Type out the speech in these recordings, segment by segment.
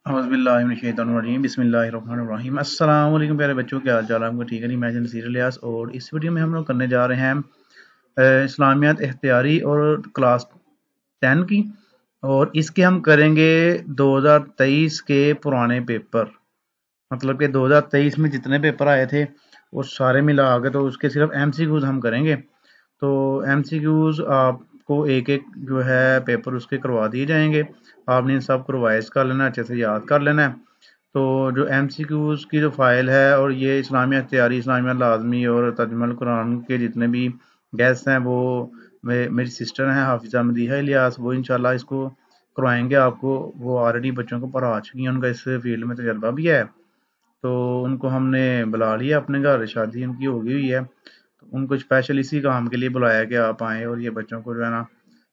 औज़ुबिल्लाहिमिनश्शैतानिर्रजीम बिस्मिल्लाहिर्रहमानिर्रहीम। अस्सलाम वालेकुम प्यारे बच्चों, क्या हाल चाल आपका? ठीक है नहीं? मैं नसीर इलियास और इस वीडियो में हम लोग करने जा रहे हैं इस्लामियात इख्तियारी और क्लास 10 की, और इसके हम करेंगे 2023 के पुराने पेपर। मतलब कि 2023 में जितने पेपर आए थे वो सारे मिला के तो उसके सिर्फ MCQs हम करेंगे। तो MCQs आपको एक एक जो है पेपर उसके करवा दिए जाएंगे, आपने इन सब को रिवाइज कर लेना, अच्छे से याद कर लेना है। तो जो MCQs की जो फाइल है और ये इस्लामिया तैयारी, इस्लामिया लाजमी और तर्जुमा कुरान के जितने भी गेस्ट हैं वो मेरी सिस्टर हैं हाफिज़ा मदीहा इलियास, वो इंशाल्लाह इसको करवाएंगे आपको। वो ऑलरेडी बच्चों को पढ़ा चुकी हैं, उनका इस फील्ड में तजर्बा भी है, तो उनको हमने बुला लिया अपने घर, शादी उनकी हो गई हुई है, तो उनको स्पेशल इसी काम के लिए बुलाया कि आप आएँ और ये बच्चों को जो है ना,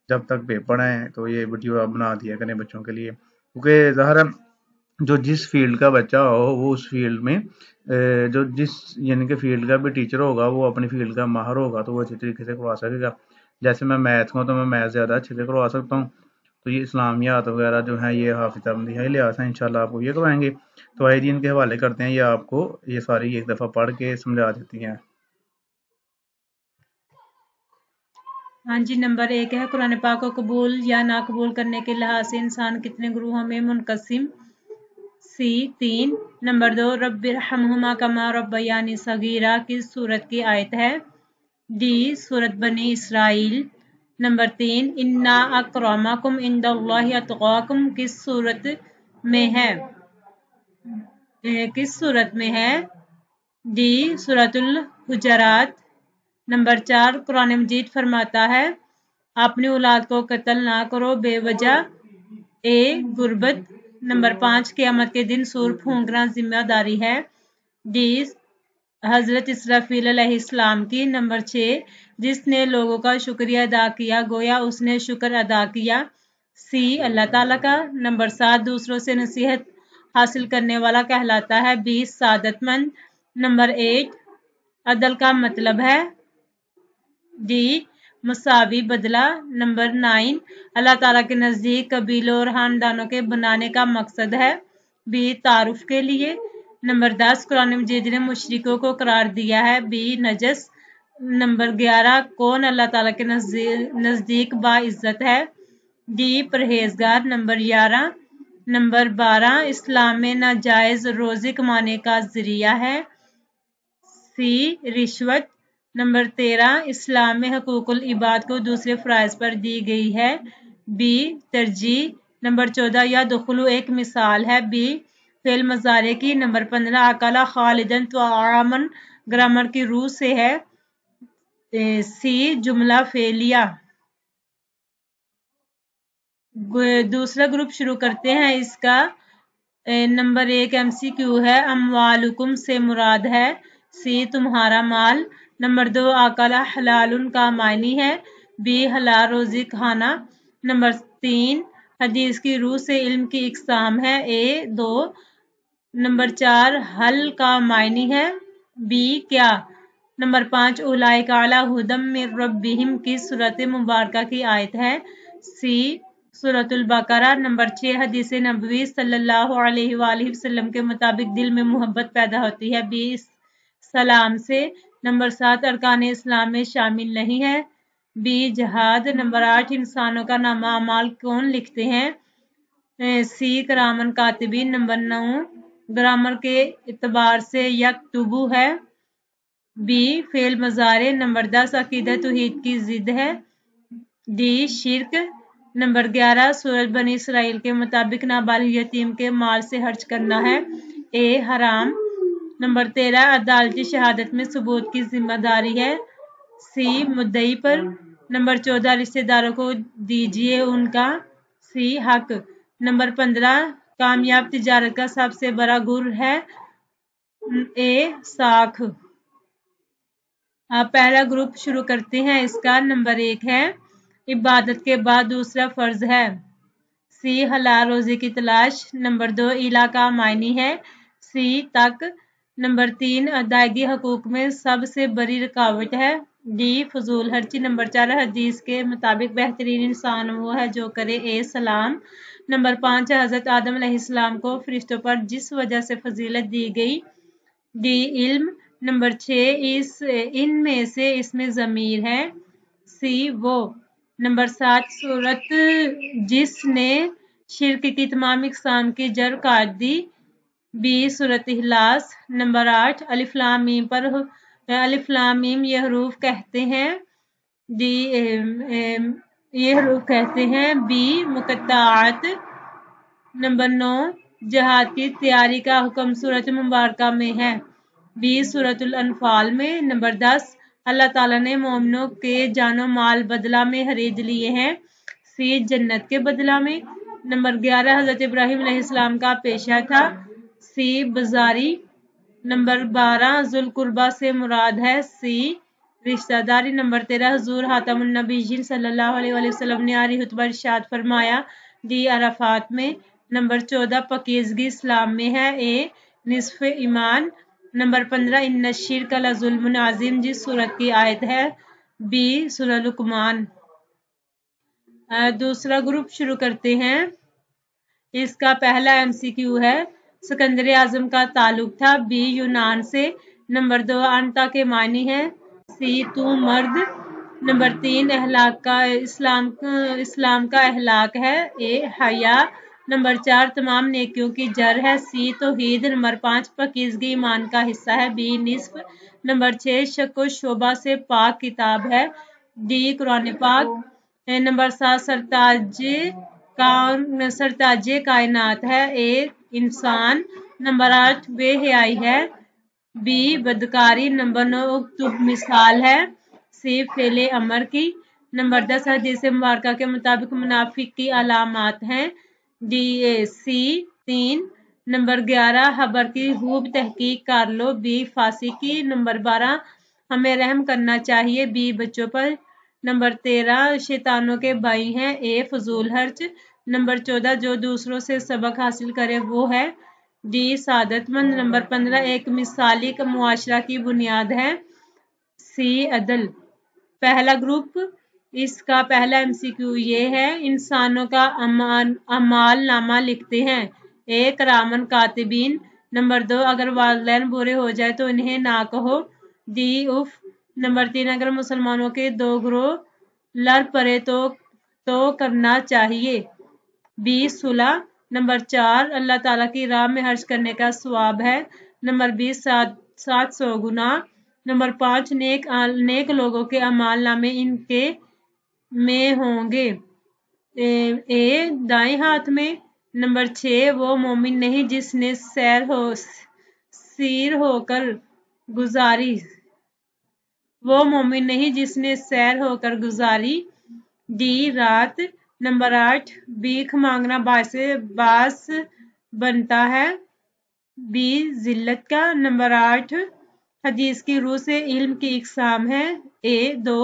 जब तक पेपर हैं तो ये वीडियो आप बना दिया करें बच्चों के लिए, क्योंकि ज़ाहिर है जो जिस फील्ड का बच्चा हो वो उस फील्ड में जो जिस यानी कि फील्ड का भी टीचर होगा वो अपनी फील्ड का माहर होगा, तो वो अच्छे तरीके से करवा सकेगा। जैसे मैं मैथ का हूँ तो मैं मैथ ज़्यादा अच्छे से करवा सकता हूँ, तो ये इस्लामियात वगैरह जो है ये हाफिज़ा मदीहा इलियास हैं, इंशाल्लाह आपको ये करवाएंगे। तो आइए इनके हवाले करते हैं, ये आपको ये सारी एक दफ़ा पढ़ के समझा देती हैं। हाँ जी, नंबर 1 है कुरान पाक को कबूल या ना कबूल करने के लिहाज से इंसान कितने ग्रुहों में मुनकसिम? सी 3। नंबर 2, रब्बिरहमहुमा कमा रब्बयानी सगीरा किस सूरत की आयत है? डी सूरत बनी इसराइल। नंबर 3, इन्ना अक्रमाकुम इंदल्लाहि अतकाकुम किस सूरत में है? किस सूरत में है? डी सूरतुल हुजरात। नंबर 4, कुरान मजीद फरमाता है अपनी औलाद को कत्ल ना करो बेवजह। ए गुर्बत। नंबर 5, क़यामत के दिन सूर फूंकना जिम्मेदारी है। डी हजरत इसराफील अलैहिस्सलाम की। नंबर 6, जिसने लोगों का शुक्रिया अदा किया गोया उसने शुक्र अदा किया। सी अल्लाह ताला का। नंबर 7, दूसरों से नसीहत हासिल करने वाला कहलाता है। बी सादतमंद। नंबर 8, अदल का मतलब है। डी मुसावी बदला। नंबर 9, अल्लाह ताला के नज़दीक कबीलों और खानदानों के बनाने का मकसद है। बी तारुफ के लिए। नंबर 10, कुरान मजीद ने मुशरिकों को करार दिया है। बी नजस। नंबर 11, कौन अल्लाह ताला के नज़दीक बाइज्जत है? डी परहेजगार। नंबर 11। नंबर 12, इस्लाम में नाजायज रोज़ी कमाने का जरिया है। सी रिश्वत। नंबर 13, इस्लाम में हकूकुल इबाद को दूसरे फ़राइज़ पर दी गई है। बी तरजीह। नंबर 14, या दुखुलु एक मिसाल है। बी फेल मज़ारे की। नंबर 15, अकला खालिदन तो आमन ग्रामर की रूह से है। सी जुमला फेलिया। दूसरा ग्रुप शुरू करते हैं इसका। नंबर 1 MCQ है, अमवालुकुम से मुराद है। सी तुम्हारा माल। नंबर 2, आकला हलालुन का मायनी है। बी हलाल रोजी खाना। नंबर 3, हदीस की रूह से इल्म की इकसाम है। ए 2। नंबर 4, हल का मायनी है। बी क्या। नंबर 5, उलाइक अला हुदम मिर रब्बिहिम की सूरत मुबारका की आयत है। सी सूरतुल बकरा। नंबर 6, हदीस नबवी सल्लल्लाहु अलैहि वसल्लम के मुताबिक दिल में मोहब्बत पैदा होती है। बी सलाम से। नंबर 7, अरकान इस्लाम में शामिल नहीं है। बी जहाद। नंबर 8, इंसानों का नामा अमाल कौन लिखते हैं? सी करामन कातिबीन। नंबर 9, ग्रामर के एतबार से यकतुबु है। बी फेल मजारे। नंबर 10, अकीदत तौहीद की जिद है। डी शिर्क। नंबर 11, सूरत बनी इसराइल के मुताबिक नाबालिग यतीम के माल से खर्च करना है। ए हराम। नंबर 13, अदालती शहादत में सबूत की जिम्मेदारी है। सी मुद्दई पर। नंबर 14, रिश्तेदारों को दीजिए उनका। सी हक। नंबर 15, कामयाब तिजारत का सबसे बड़ा गुर है। ए साख। आप पहला ग्रुप शुरू करते हैं इसका। नंबर 1 है, इबादत के बाद दूसरा फर्ज है। सी हलाल रोजी की तलाश। नंबर 2, इला का मायनी है। सी तक। नंबर 3, अदायगी हकूक में सबसे बड़ी रुकावट है। डी फजूल खर्ची। नंबर 4, हदीस के मुताबिक बेहतरीन इंसान वो है जो करे ए सलाम। نمبر 5 حضرت آدم علیہ السلام کو فرشتوں پر جس وجہ سے فضیلت دی گئی علم۔ نمبر 6 ان میں سے اس میں ضمیر ہے سی وہ۔ نمبر 7 صورت جس نے شرک کی تمام اقسام کی جڑ کاٹ دی بی سورۃ اخلاص۔ نمبر 8 الف لام میم پر الف لام میم یہ حروف کہتے ہیں یہ حروف کہتے ہیں بی مقطعات۔ نمبر 9 جہاد کی تیاری کا حکم سورۃ مبارکہ میں ہے بی سورۃ الانفال میں۔ نمبر 10 اللہ تعالیٰ نے مومنوں کے جان و مال بدلہ میں خرید لیے ہیں سی جنت کے بدلہ میں۔ نمبر 11 حضرت ابراہیم علیہ السلام کا پیشہ تھا سی بزاری۔ نمبر 12 ذوالقربہ سے مراد ہے سی رشتہ داری۔ نمبر 13 حضور خاتم النبیین صلی اللہ علیہ وسلم نے آری خطبہ ارشاد فرمایا ڈی عرفات میں۔ نمبر 14 پاکیزگی اسلام میں ہے اے نصف ایمان۔ نمبر 15 ان الشرک لظلم عظیم جس سورت کی آیت ہے بی سورہ لقمان۔ دوسرا گروپ شروع کرتے ہیں۔ اس کا پہلا MCQ ہے سکندر اعظم کا تعلق تھا بی یونان سے۔ نمبر 2 انتا کے معنی ہے سی تو مرد۔ نمبر 3 اخلاق کا اسلام کا اخلاق ہے اے حیا۔ نمبر 4 تمام نیکیوں کی جڑ ہے سی توحید۔ نمبر 5 پاکیزگی ایمان کا حصہ ہے بی نصف۔ نمبر 6 شک و شبہ سے پاک کتاب ہے ڈی قرآن پاک۔ نمبر 7 سرتاج کائنات ہے اے انسان۔ نمبر 8 بے حیائی ہے بی بدکاری۔ نمبر 9 اکتب مثال ہے سی فعل امر کی۔ نمبر 10 حدیث مبارکہ کے مطابق منافق کی علامات ہیں ڈی سی 3۔ نمبر 11 خبر کی خوب تحقیق کر لو بی فاسقی۔ نمبر 12 ہمیں رحم کرنا چاہیے بی بچوں پر۔ نمبر 13 شیطانوں کے بھائی ہیں اے فضول خرچ۔ نمبر 14 جو دوسروں سے سبق حاصل کرے وہ ہے ڈی سعادت مند۔ نمبر 15 ایک مثالی معاشرہ کی بنیاد ہے سی عدل۔ پہلا گروپ اس کا پہلا MCQ یہ ہے انسانوں کا اعمال نامہ لکھتے ہیں اے کرامن کاتبین۔ نمبر 2 اگر والدین برے ہو جائے تو انہیں نہ کہو ڈی اف۔ نمبر 3 اگر مسلمانوں کے 2 گروہ لڑ پڑے تو کرنا چاہیے بی صلح۔ نمبر 4 اللہ تعالیٰ کی راہ میں خرچ کرنے کا ثواب ہے۔ نمبر 20 700 گنا۔ نمبر 5 نیک لوگوں کے اعمال نامے ان کے میں ہوں گے اے دائیں ہاتھ میں۔ نمبر 6 وہ مومن نہیں جس نے سیر ہو کر گزاری ڈی رات۔ نمبر 8 بھیک مانگنا باعث بنتا ہے بی ذلت کا۔ نمبر 8 حدیث کی روح سے علم کی اقسام ہے اے 2۔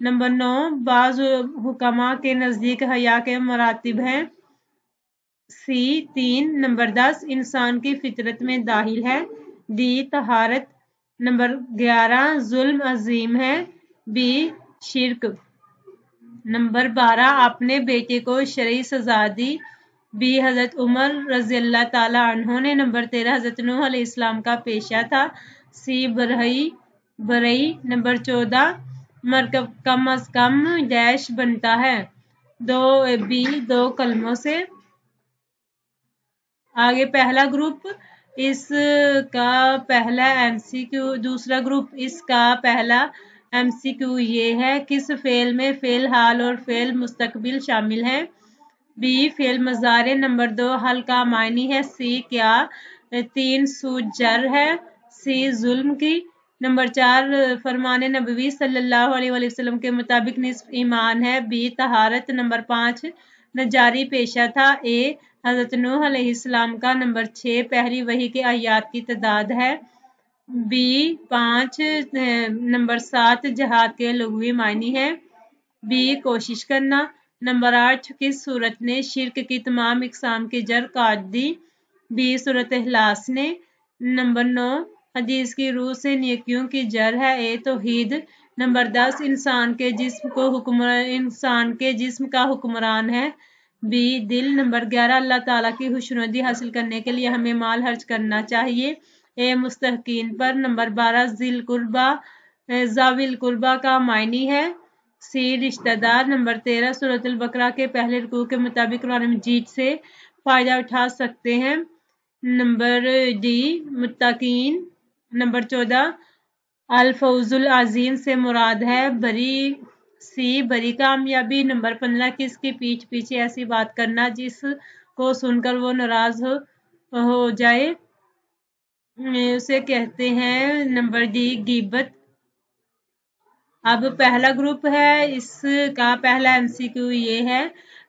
نمبر 9 بعض حکماء کے نزدیک حیا کے مراتب ہیں سی 3۔ نمبر 10 انسان کی فطرت میں داخل ہے ڈی طہارت۔ نمبر 11 ظلم عظیم ہے بی شرک۔ نمبر 12 اپنے بیٹے کو شرعی سزا دی بی حضرت عمر رضی اللہ تعالی عنہ نے۔ نمبر 13 حضرت نوح علیہ السلام کا پیشہ تھا سی برئی۔ نمبر 14 مرکب کم از کم ڈیش بنتا ہے دو کلموں سے۔ آگے پہلا گروپ اس کا پہلا MCQ دوسرا گروپ اس کا پہلا MCQ یہ ہے کس فعل میں فعل حال اور فعل مستقبل شامل ہیں بی فعل مضارع۔ نمبر 2 حل کا معنی ہے سی کیا۔ 3 سود جر ہے سی ظلم کی۔ نمبر 4 فرمان نبوی صلی اللہ علیہ وسلم کے مطابق نصف ایمان ہے بی طہارت۔ نمبر 5 نجاری پیشہ تھا اے حضرت نوح علیہ السلام کا۔ نمبر 6 پہلی وحی کے آیات کی تعداد ہے بی 5۔ نمبر 7 جہاد کے لغوی معنی ہے بی کوشش کرنا۔ نمبر 8 کس سورت نے شرک کی تمام اقسام کی جڑ کاٹ دی بی سورۃ اخلاص نے۔ نمبر 9 حدیث کی روح سے نیکیوں کی جڑ ہے اے توحید۔ نمبر 10 انسان کے جسم کا حکمران ہے बी दिल। नंबर 11 अल्लाह ताला की खुशनुदी हासिल करने के लिए हमें माल खर्च करना चाहिए। ए मुस्तहकीन पर। नंबर 12 जिल कुर्बा जाविल कुर्बा का मायनी है। सी रिश्तेदार। नंबर 13 सूरत अल बकरा के पहले रुकू के मुताबिक कुरान मजीद से फायदा उठा सकते हैं। नंबर डी मुत्तकीन। नंबर 14 अल फौजुल अजीम से मुराद है बरी। सी बड़ी कामयाबी। नंबर 15 किसकी पीठ पीछे ऐसी बात करना जिसको सुनकर वो नाराज हो जाए उसे कहते हैं। नंबर डी गीबत। अब पहला ग्रुप है, इसका पहला MCQ ये है,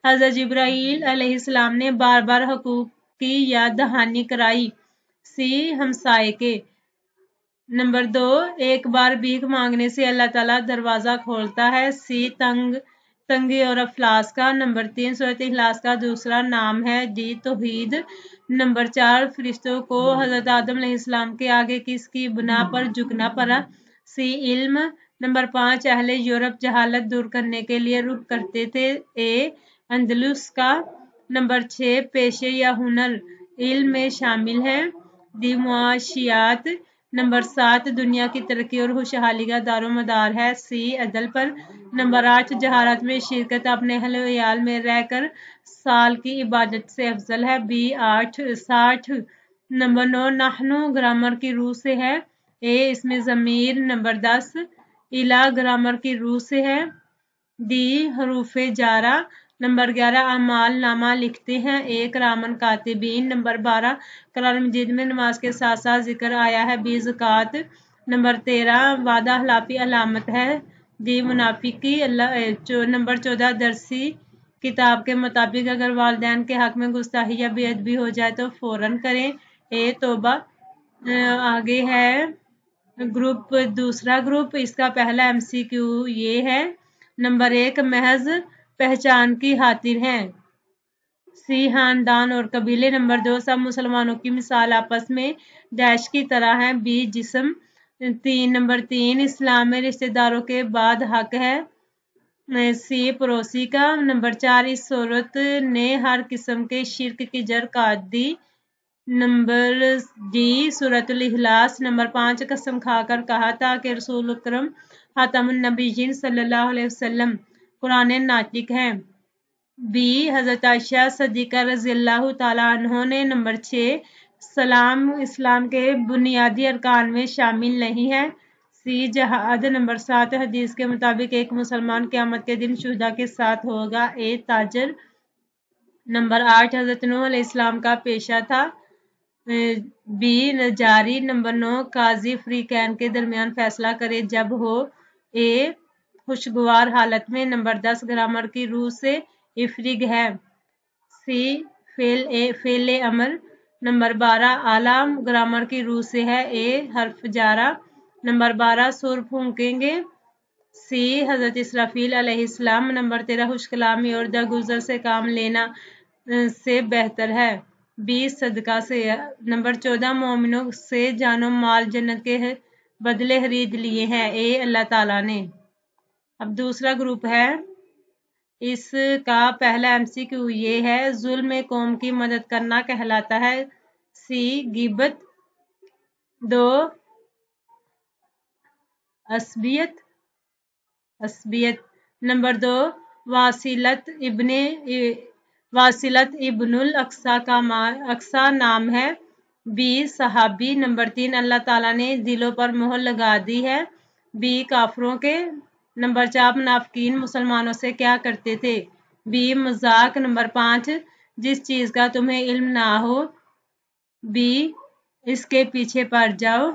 हज़रत जिब्राईल अलैहिस्सलाम ने बार बार हुकूक की याद दहानी कराई। सी हमसाए के। नंबर 2 एक बार भीख मांगने से अल्लाह ताला दरवाजा खोलता है। सी तंगी और अफलास का। नंबर 3 सूरत इखलास का दूसरा नाम है। डी तौहीद। नंबर 4 फरिश्तों को हजरत आदम अलैहिस्सलाम के आगे किसकी बिना पर झुकना पड़ा। सी इल्म। नंबर 5 अहले यूरोप जहालत दूर करने के लिए रुख करते थे। ए अंदलुस का। नंबर 6 पेशे या हुनर इल्म में शामिल है। डी मुआशियात। नंबर 7 दुनिया की तरक्की और खुशहाली का दारोमदार है। सी अदल पर। नंबर 8 जहारत में शिरकत अपने अहले वयाल में रहकर साल की इबादत से अफजल है। बी 60। नंबर 9 नाहनु ग्रामर की रूह से है। ए इसमें ज़मीर। नंबर 10 इला ग्रामर की रूह से है। D हरूफे Zara. नंबर 11 अमाल नामा लिखते हैं। एक रामन कातिबीन। नंबर 12 कुरान मजीद में नमाज के साथ साथ जिक्र आया है। बी ज़कात। नंबर 13 वादा हलाफी अलामत है। डी मुनाफिकी। नंबर 14 दरसी किताब के मुताबिक अगर वालिदैन के हक में गुस्ताखी या बेअदबी हो जाए तो फौरन करें। ए तौबा। आगे है ग्रुप, दूसरा ग्रुप, इसका पहला MCQ ये है। नंबर 1 महज पहचान की खातिर है। सी खानदान और कबीले। नंबर 2 सब मुसलमानों की मिसाल आपस में डैश की तरह है। बी जिस्म। नंबर 3 इस्लाम में रिश्तेदारों के बाद हक है। सी पड़ोसी का। नंबर 4 इस सूरत ने हर किस्म के शिर्क की जड़ काट दी। नंबर डी सूरतुल इखलास। नंबर 5 कसम खाकर कहा था कि रसूल अकरम खातमुन नबीयीन सल्लल्लाहु अलैहि वसल्लम कुरान नातिक है। बी हज़रत आयशा सद्दीक़ा रज़ियल्लाहु ताला अन्हा ने। नंबर 6 सलाम इस्लाम के बुनियादी अरकान में शामिल नहीं है। सी जहाद। नंबर 7 हदीस के मुताबिक एक मुसलमान क़यामत के दिन शुहदा के साथ होगा। ए ताजर। नंबर 8 हज़रत नूह अलैहिस्सलाम का पेशा था। बी नजारी। नंबर 9 काजी फ्रीकैन के दरमियान फैसला करे जब हो। ए खुशगवार हालत में। नंबर 10 ग्रामर की रूह से इफ्रिग है। सी फेल अमर। नंबर 12 आलाम ग्रामर की रूह से है। ए हर्फ जारा। नंबर 12 सुर फूंकेंगे। सी हजरत इसराफील अलैहिस्सलाम। नंबर 13 खुशकलामी और दरगुजर से काम लेना से बेहतर है। बी सदका से। नंबर 14 मोमिनों से जानो माल जन्नत के बदले खरीद लिए हैं। ए अल्लाह ताला ने। अब दूसरा ग्रुप है, इसका पहला MCQ ये है, जुल्म में कौम की मदद करना कहलाता है। सी गिबत। 2 असबियत। नंबर 2 वासिलत इब्नुल अक्सा का अक्सा नाम है। बी सहाबी। नंबर 3 अल्लाह ताला ने दिलों पर मोहर लगा दी है। बी काफरों के। नंबर 4 मुनाफिकीन मुसलमानों से क्या करते थे। बी मजाक। नंबर 5 जिस चीज का तुम्हें इल्म ना हो। बी इसके पीछे पड़ जाओ।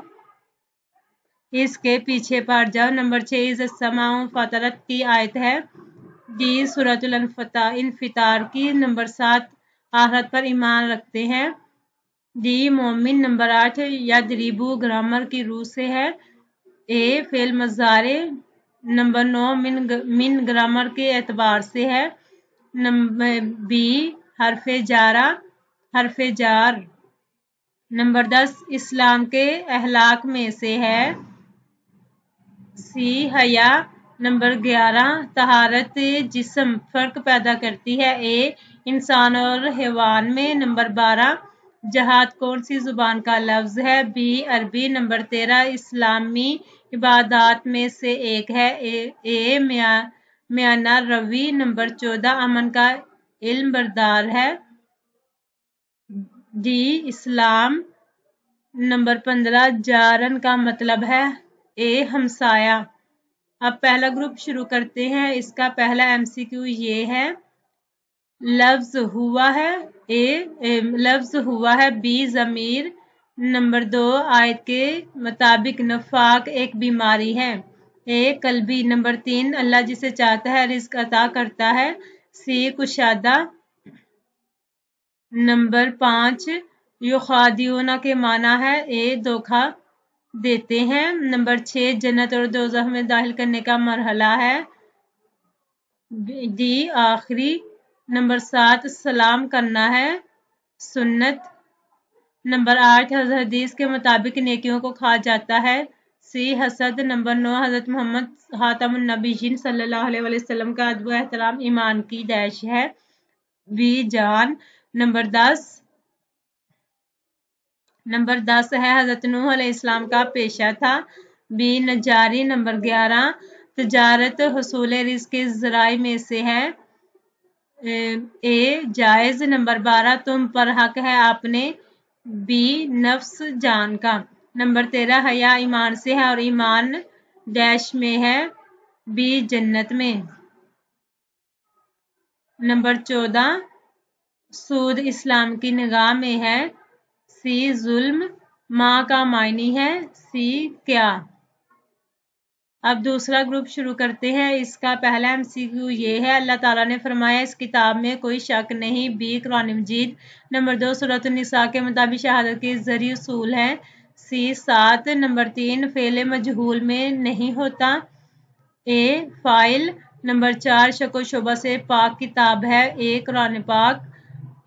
नंबर 6 इज़्ज़त समाओ फतरत की आयत है। डी सूरतुल इन्फितार की। नंबर 7 आखिरत पर ईमान रखते हैं। डी मोमिन। नंबर 8 यदरिबू ग्रामर की रूह से है। ए फेल मज़ारे। नंबर 9 मिन ग्रामर के एतबार से है। नंबर बी हरफे जार। नंबर 10 इस्लाम के अहलाक में से है। सी हया। नंबर 11 तहारत जिस्म फर्क पैदा करती है। ए इंसान और हैवान में। नंबर 12 जहाद कौन सी जुबान का लफ्ज है? बी अरबी। नंबर 13 इस्लामी इबादात में से एक है। ए म्याना रवी। नंबर 14 अमन का इल्म बरदार है। डी इस्लाम। नंबर 15 जारन का मतलब है। ए हमसाया। अब पहला ग्रुप शुरू करते हैं। इसका पहला एमसीक्यू ये है, लफ्ज हुआ है। लफ्ज हुआ है। बी ज़मीर। नंबर 2 आयत के मुताबिक नफाक एक बीमारी है। ए कल्बी। नंबर 3 अल्लाह जिसे चाहता है रिस्क अता करता है। सी कुशादा। नंबर 5 युखादियूना के माना है। ए धोखा देते हैं। नंबर 6 जन्नत और दोज़ख में दाखिल करने का मरहला है। डी आखिरी। नंबर 7 सलाम करना है, सुन्नत। नंबर 8 हदीस के मुताबिक नेकियों को खा जाता है। सी हसद। नंबर 9 हजरत मोहम्मद खातमुन नबीयीन सल्लल्लाहु अलैहि वसल्लम का अदब व एहतराम ईमान की डैश है। बी जान। नंबर 10 है हजरत नूह अलैहिस्सलाम का पेशा था। बी नजारी। नंबर 11 तजारत हुसूल रिज़्क़ के ज़राए में से है। ए जायज़। नंबर 12 तुम पर हक है आपने। बी नफ्स जान का। नंबर 13 हया ईमान से है और ईमान डैश में है। बी जन्नत में। नंबर 14 सूद इस्लाम की निगाह में है। सी जुल्म। माँ का मायनी है। सी क्या। अब दूसरा ग्रुप शुरू करते हैं। इसका पहला एमसीक्यू ये है, अल्लाह ताला ने फरमाया इस किताब में कोई शक नहीं। बी कुरान मजीद। नंबर 2 सूरत निसा के मुताबिक शहादत के जरिए उसूल है। सी 7। नंबर 3 फेले मजहूल में नहीं होता। ए फाइल। नंबर 4 शको शुबा से पाक किताब है। ए कुरान पाक।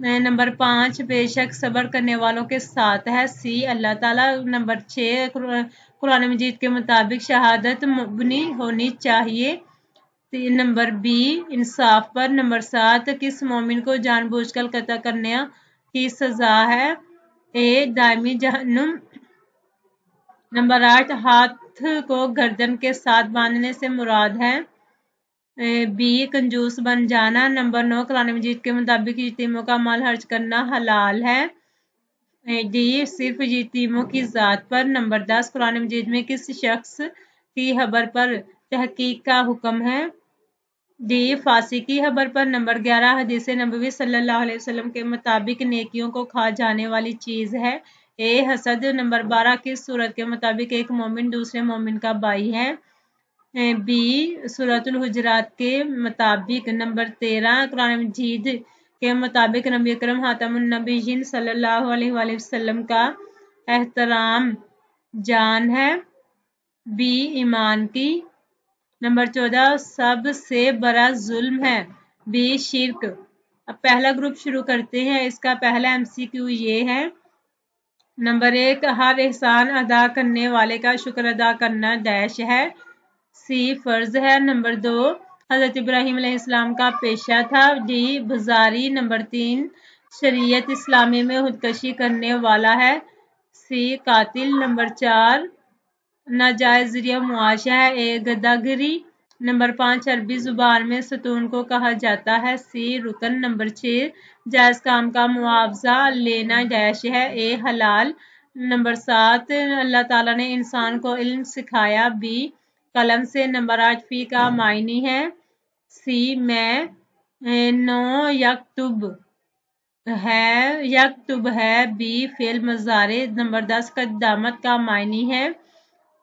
नंबर 5 बेशक सब्र करने वालों के साथ है। सी अल्लाह ताला। नंबर 6 कुरान मजीद के मुताबिक शहादत मुबनी होनी चाहिए। नंबर बी इंसाफ पर। नंबर 7 किस मोमिन को जानबूझकर कत्ल करने की सजा है? ए दायमी जहन्नुम। नंबर 8 हाथ को गर्दन के साथ बांधने से मुराद है। बी कंजूस बन जाना। नंबर 9 कुरान मजीद के मुताबिक यतीमों का माल खर्च करना हलाल है। डी सिर्फ यतीमों की जात पर। नंबर 10 कुरान मजीद में किस शख्स की खबर पर तहकीक का हुक्म है? डी फासी की खबर पर। नंबर 11 हदीस नबवी सल्लल्लाहु अलैहि वसल्लम के मुताबिक नेकियों को खा जाने वाली चीज है। ए हसद। नंबर 12 किस सूरत के मुताबिक एक मोमिन दूसरे मोमिन का भाई है? बी सूरतुल हुजरात के मुताबिक। नंबर 13 कुरान मजीद के मुताबिक नबी अकरम खातमुन नबीयीन सल्लल्लाहु अलैहि वसल्लम का एहतराम जान है। बी ईमान की। नंबर 14 सबसे बड़ा जुल्म है। बी शिर्क। अब पहला ग्रुप शुरू करते हैं। इसका पहला एमसीक्यू ये है, नंबर 1 हर एहसान अदा करने वाले का शुक्र अदा करना डैश है। सी फर्ज है। नंबर 2 हजरत इब्राहीम अलैहिस्सलाम का पेशा था। डी बुजारी। नंबर 3 शरीयत इस्लामी में खुदकशी करने वाला है। सी कातिल। नंबर 4 नाजायज जरिया मुआशा है। ए गदागिरी। नंबर 5 अरबी जुबान में सतून को कहा जाता है। सी रुकन। नंबर 6 जायज काम का मुआवजा लेना डैश है। ए हलाल। नंबर 7 अल्लाह ताला ने इंसान को इल्म सिखाया। बी कलम से। नंबर 8 फी का मायनी है। सी मैं। 9 यकतुब है। बी फेल मजारे। नंबर 10 कद्दामत का मायनी है।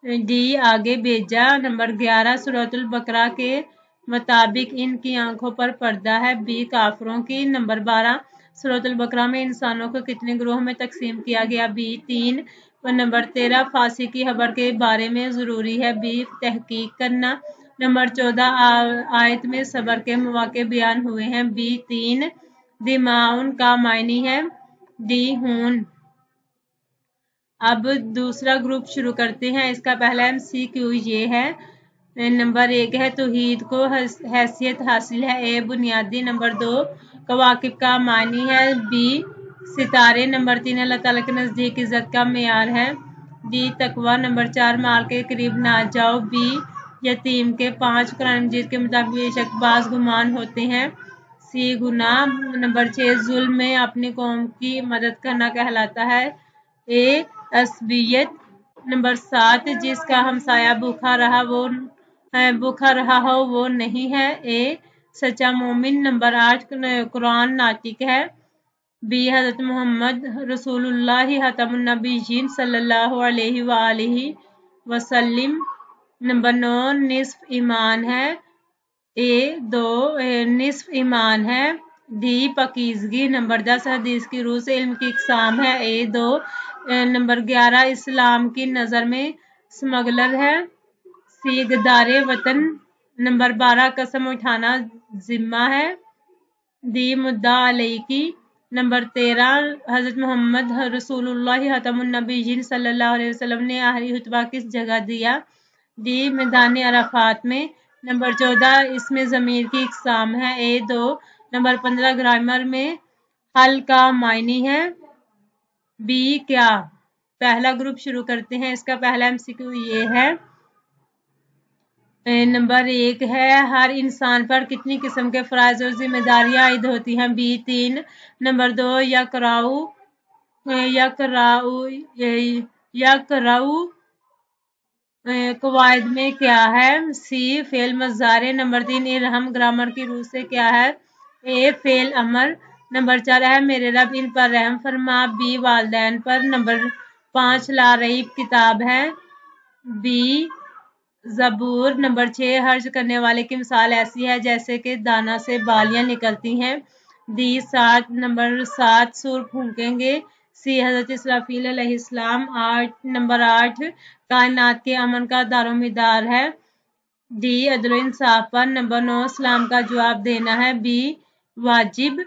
डी आगे भेजा। नंबर 11 सूरतुल बकरा के मुताबिक इनकी आंखों पर पर्दा है। बी काफरों की। नंबर 12 सूरतुल बकरा में इंसानों को कितने ग्रोह में तकसीम किया गया? बी 3। और नंबर 13 फांसी की खबर के बारे में जरूरी है। बी तहकीक करना। नंबर 14 आयत में सबर के मौके बयान हुए हैं। बी 3 दिमाउन का मायनी है। डी खून। अब दूसरा ग्रुप शुरू करते हैं। इसका पहला एमसीक्यू ये है, नंबर 1 है तौहीद को हैसियत हासिल है। ए बुनियादी। नंबर 2 कवाकिब का मानी है। बी सितारे। नंबर 3 अल्लाह ताला के नज़दीक इज़्ज़त का मेयार है। डी तकवा। नंबर 4 माल के करीब ना जाओ। बी यतीम के 5 कुरान मजीद के मुताबिक बेशक बाज़ गुमान होते हैं। सी गुनाह। नंबर 6 जुल्म में अपनी कौम की मदद करना कहलाता है। ए असबियत। नंबर 7 जिसका हमसाया भूखा रहा हो वो नहीं है। ए सच्चा मोमिन। नंबर 8 कुरान नातिक है। बी हज़रत मोहम्मद रसूलुल्लाह खतमुन नबिय्यीन सल्लल्लाहु अलैहि वसल्लम। नंबर 9 निस्फ ईमान है। निस्फ ईमान है। डी पकीज़गी। नंबर 10 हदीस की रूह से इल्म की इक़साम है। नंबर 11 इस्लाम की नज़र में स्मगलर है। सी गद्दारे वतन। नंबर 12 कसम उठाना जिम्मा है। डी मुद्दा अलैहि की। नंबर 13 हज़रत मोहम्मद रसूलुल्लाह खतमुन नबिय्यीन सल्लल्लाहु अलैहि वसल्लम ने आखिरी खुतबा किस जगह दिया। डी मैदान अराफात में। नंबर 14 इसमें ज़मीर की इक़साम है। दो। नंबर 15 ग्रामर में हल का मायनी है। बी क्या। पहला ग्रुप शुरू करते हैं। इसका पहला MCQ ये है। नंबर 1 है हर इंसान पर कितनी किस्म के फ़राइज़ और जिम्मेदारियां आयद होती हैं। बी 3। नंबर 2 यकराऊ कवायद में क्या है। सी फेल मज़ारे। नंबर 3 इरहम ग्रामर की रूह से क्या है। ए फेल अमर। नंबर 4 है मेरे रब इन पर रहम फरमा। बी वालदैन पर। नंबर 5 ला रईब किताब है। बी ज़बूर। नंबर 6 हर्ज करने वाले की मिसाल ऐसी है जैसे कि दाना से बालियां निकलती हैं। डी 7। नंबर 7 सूर फूंकेंगे। सी हज़रत इसराफील अलैहिस्सलाम। नंबर 8 कायनात के अमन का दारोमदार है। डी अदल इंसाफ पर। नंबर 9 इस्लाम का जवाब देना है। बी वाजिब।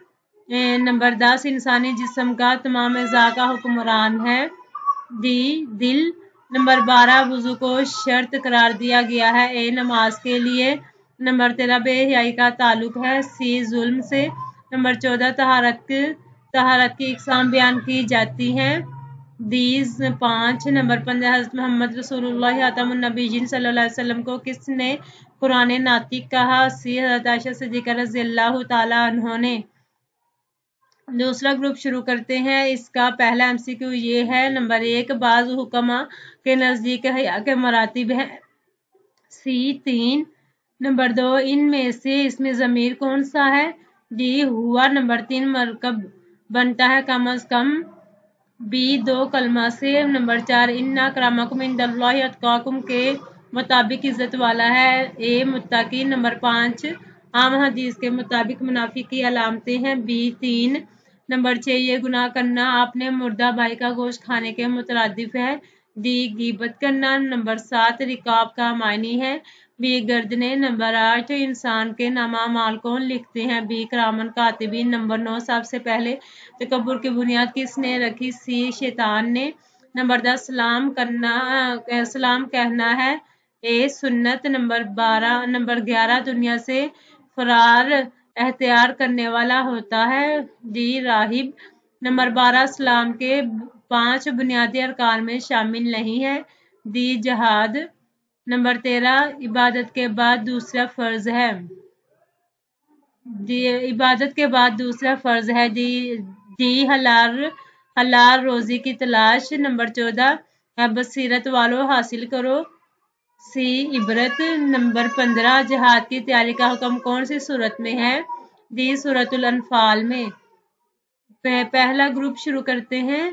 नंबर 10 इंसानी जिस्म का तमाम अज़ा का हुक्मरान है। डी दिल। नंबर 12 वुज़ू को शर्त करार दिया गया है। ए नमाज के लिए। नंबर 13 बेहयाई का ताल्लुक है। सी जुल्म से। नंबर 14 तहारत की इक़साम बयान की जाती हैं। डी 5। नंबर 15 हज़रत मोहम्मद रसूलुल्लाह खतमुन नबिय्यीन सल्लल्लाहु अलैहि वसल्लम को किसने कुरान नातिक कहा। सी हज़रत आयशा सिद्दीक़ा रज़ियल्लाहु ताला अन्हा ने। दूसरा ग्रुप शुरू करते हैं। इसका पहला MCQ ये है। नंबर 1 बाज़ हुक्मा के नज़दीक हया के मरातिब है। सी 3। नंबर 2 इनमें से इसमें ज़मीर कौन सा है। डी हुआ। नंबर 3 मरकब बनता है कम अज़ कम। बी 2 कलमा से। नंबर 4 इन्ना अक्रमकुम इंदल्लाहि अत्काकुम के मुताबिक इज़्ज़त वाला है। ए मुत्तकी। नंबर 5 आम हदीस के मुताबिक मुनाफिक की अलामतें हैं। बी 3। नंबर 6 ये गुनाह करना अपने मुर्दा भाई का गोश्त खाने के मुतरादिफ है। डी गीबत करना। नंबर 7 रिकाब का मायनी है। बी गर्दने। नंबर 8 इंसान के नामा माल कौन लिखते हैं। बी करामन कातिबीन। नंबर 9 सबसे पहले तकब्बुर की बुनियाद किसने रखी। सी शैतान ने। नंबर 10 सलाम कहना है। ए सुन्नत। नंबर 11 दुनिया से फरार एहतियार करने वाला होता है। डी राहिब। नंबर 12 इस्लाम के 5 बुनियादी अरकान में शामिल नहीं है। डी जहाद। नंबर 13 इबादत के बाद दूसरा फ़र्ज है। डी हलाल रोज़ी की तलाश। नंबर 14 बसीरत वालों हासिल करो। सी इबरत। नंबर 15 जहाद की तैयारी का हुक्म कौन सी सूरत में है। डी सूरतुल अनफाल में। पहला ग्रुप शुरू करते हैं।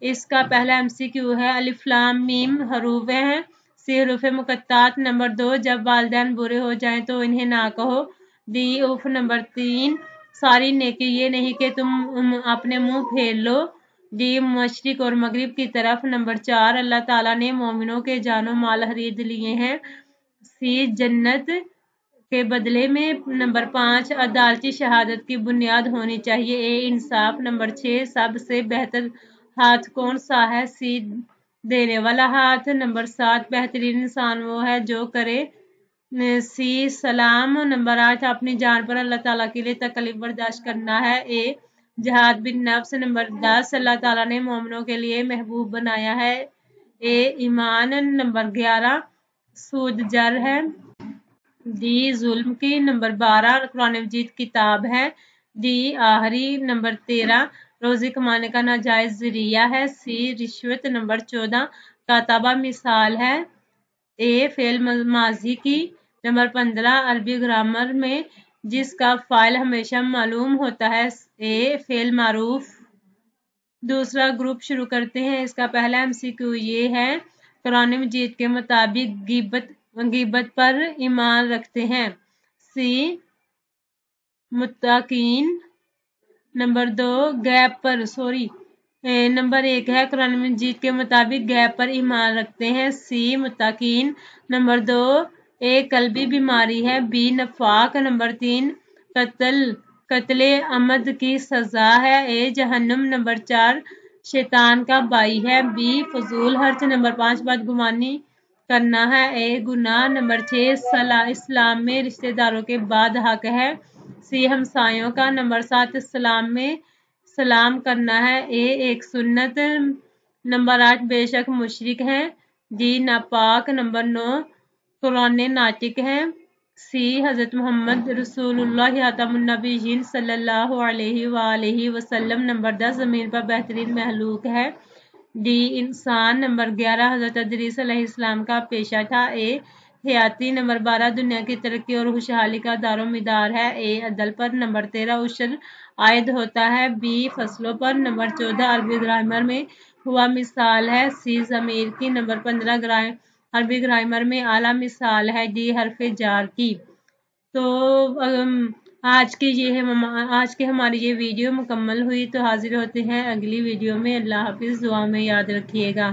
इसका पहला MCQ है। अलिफ लाम मीम हरूफ हैं। सी हरूफ मुकत्तात। नंबर 2 जब वालिदैन बुरे हो जाएं तो इन्हें ना कहो। डी उफ। नंबर 3 सारी नेकी ये नहीं कि तुम अपने मुंह फेर लो। डी मशरिक और मगरिब की तरफ। नंबर 4 अल्लाह ताला ने मोमिनों के जानो माल खरीद लिए हैं। सी जन्नत के बदले में। नंबर 5 अदालती शहादत की बुनियाद होनी चाहिए। ए इंसाफ। नंबर 6 सबसे बेहतर हाथ कौन सा है। सी देने वाला हाथ। नंबर 7 बेहतरीन इंसान वो है जो करे सी सलाम। नंबर 8 अपनी जान पर अल्लाह ताला के लिए तकलीफ बर्दाश्त करना है। ए जहाद बिन नफ्स। नंबर 10 अल्लाह ताला ने मोमिनों के लिए महबूब बनाया है। ए ईमान। नंबर 11 सूद जर है। डी जुल्म की। नंबर 12 कुरान मजीद किताब है। डी आखिरी। नंबर 13 रोजी कमाने का नाजायज जरिया है। सी रिश्वत। नंबर 14 काताबा मिसाल है। ए फेल माजी की। नंबर 15 अरबी ग्रामर में जिसका फाइल हमेशा मालूम होता है। ए फेल मारूफ। दूसरा ग्रुप शुरू करते हैं। इसका पहला एमसीक्यू ये है, कुरान मजीद के मुताबिक गिबत पर ईमान रखते हैं। सी मुत्ताकीन। नंबर 2 गैब पर नंबर 1 है कुरान मजीद के मुताबिक गैब पर ईमान रखते हैं। सी मुत्ताकीन। नंबर 2 एक कल्बी बीमारी है। बी नफाक। नंबर 3 कत्ले अमद की सजा है। ए जहन्नम। नंबर 4 शैतान का भाई है। बी फजूल खर्च। नंबर 5 बदगुमानी करना है। ए गुनाह। नंबर 6 इस्लाम में रिश्तेदारों के बाद हक है। सी हमसायों का। नंबर 7 इस्लाम में सलाम करना है। ए एक सुन्नत। नंबर 8 बेशक मुशरिक हैं। डी नापाक। नंबर 9 कुरान नातिक है। सी हजरत मोहम्मद रसूलुल्लाह खातमुन्नबिय्यीन सल्लल्लाहु अलैहि वसल्लम। नंबर 10 ज़मीन पर बेहतरीन महलूक है। डी इंसान। नंबर 11 हजरत इदरीस अलैहिस्सलाम का पेशा था। ए हयाती। नंबर 12 दुनिया की तरक्की और खुशहाली का दारोमदार है। ए अदल पर। नंबर 13 उशर आयद होता है। बी फसलों पर। नंबर 14 अरबी ग्रामर में हुआ मिसाल है। सी ज़मीर की। नंबर 15 अरबी ग्रामर में आला मिसाल है। डी हरफ जार की। तो आज की हमारी ये वीडियो मुकम्मल हुई। तो हाजिर होते हैं अगली वीडियो में। अल्लाह हाफिज़। दुआ में याद रखिएगा।